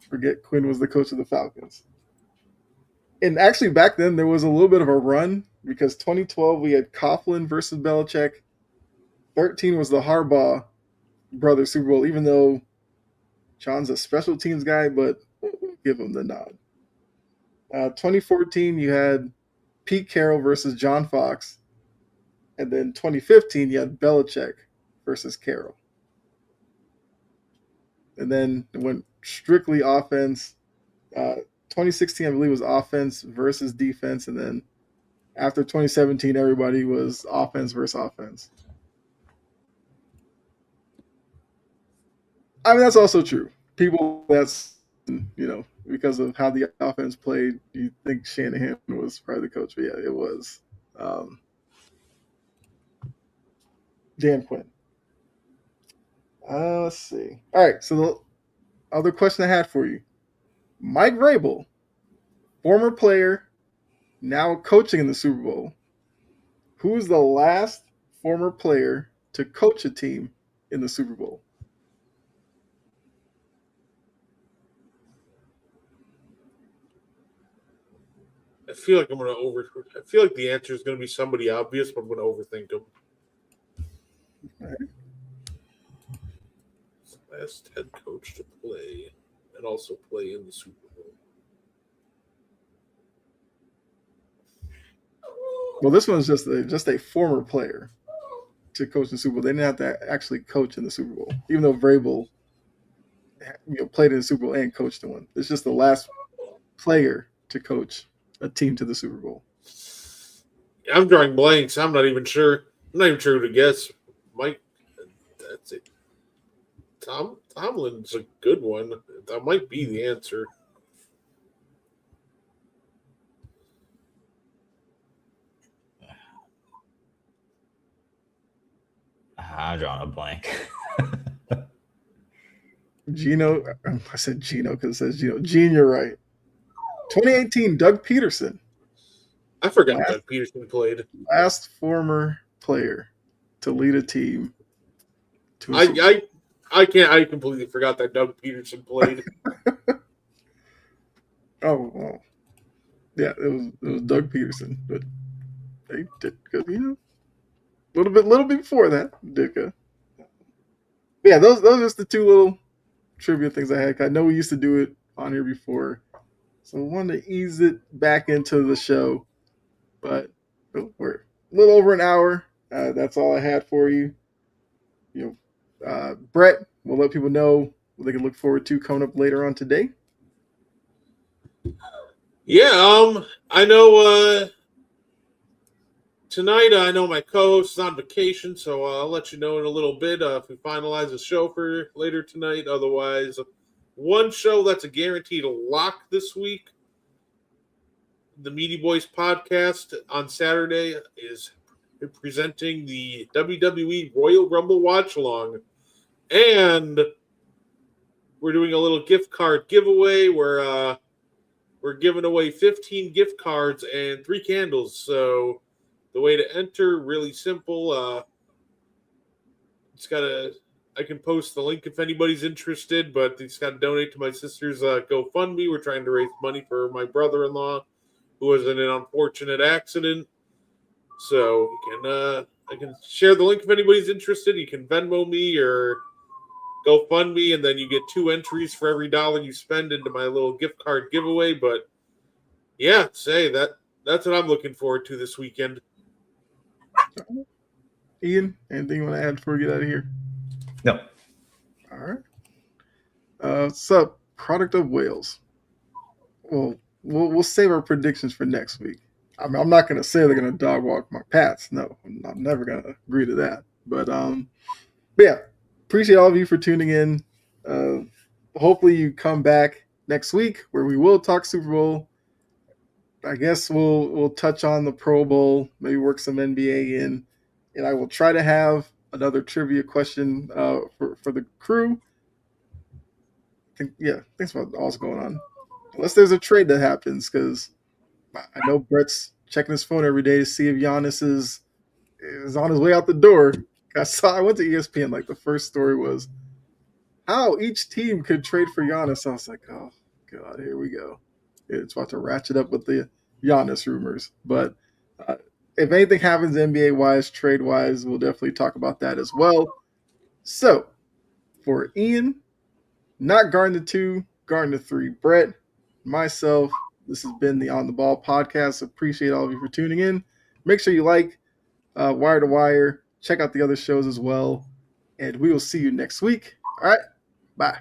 Forget Quinn was the coach of the Falcons. And actually, back then, there was a little bit of a run because 2012, we had Coughlin versus Belichick. 13 was the Harbaugh brothers Super Bowl, even though John's a special teams guy, but give him the nod. 2014, you had Pete Carroll versus John Fox. And then 2015, you had Belichick versus Carroll. And then it went strictly offense. 2016, I believe, was offense versus defense. And then after 2017, everybody was offense versus offense. I mean, that's also true. People, because of how the offense played, you think Shanahan was probably the coach. But yeah, it was Dan Quinn. Let's see. All right, so the other question I had for you. Mike Vrabel, former player, now coaching in the Super Bowl. Who is the last former player to coach a team in the Super Bowl? I feel like I feel like the answer is going to be somebody obvious, but I'm going to overthink them. Right. Last head coach to play and also play in the Super Bowl. Well, this one's just a former player to coach the Super Bowl. They didn't have to actually coach in the Super Bowl, even though Vrabel played in the Super Bowl and coached in one. It's just the last player to coach a team to the Super Bowl. I'm drawing blanks. I'm not even sure. I'm not even sure who to guess. Mike, that's it. Tomlin's a good one. That might be the answer. I'm drawing a blank. Gino, I said Gino because it says Gino. Gene, you're right. 2018, Doug Peterson. I forgot Doug Peterson played. Last former player to lead a team. I completely forgot that Doug Peterson played. Oh, well. Yeah, it was Doug Peterson, but they did good, little bit before that, Ditka. Yeah, those are just the two little trivia things I had. I know we used to do it on here before, so I wanted to ease it back into the show. But we're a little over an hour. That's all I had for you. Brett, we'll let people know what they can look forward to coming up later on today. Yeah, I know tonight I know my co-host is on vacation, so I'll let you know in a little bit if we finalize the show for later tonight. Otherwise, one show that's a guaranteed lock this week, the Meaty Boys podcast on Saturday is presenting the WWE Royal Rumble watch along, and we're doing a little gift card giveaway where we're giving away 15 gift cards and 3 candles. So the way to enter, really simple. I can post the link if anybody's interested, but it's got to donate to my sister's GoFundMe. We're trying to raise money for my brother-in-law who was in an unfortunate accident. So I can share the link if anybody's interested. You can Venmo me or GoFundMe, and then you get 2 entries for every dollar you spend into my little gift card giveaway. But yeah, that's what I'm looking forward to this weekend. Ian, anything you want to add before we get out of here? No. All right. So, product of Wales. Well, we'll save our predictions for next week. I mean, I'm not going to say they're going to dog walk my Pats. No, I'm never going to agree to that. But yeah, appreciate all of you for tuning in. Hopefully you come back next week where we will talk Super Bowl. I guess we'll touch on the Pro Bowl, maybe work some NBA in, and I will try to have another trivia question for the crew. Thanks for all's going on. Unless there's a trade that happens, because I know Brett's checking his phone every day to see if Giannis is on his way out the door. I went to ESPN, like the first story was how each team could trade for Giannis. I was like, oh God, here we go. It's about to ratchet up with the Giannis rumors. But if anything happens NBA wise, trade wise, we'll definitely talk about that as well. So for Ian, not Garden 2, Garden 3, Brett, myself, this has been the On the Ball podcast. Appreciate all of you for tuning in. Make sure you like Wire to Wire. Check out the other shows as well. And we will see you next week. All right. Bye.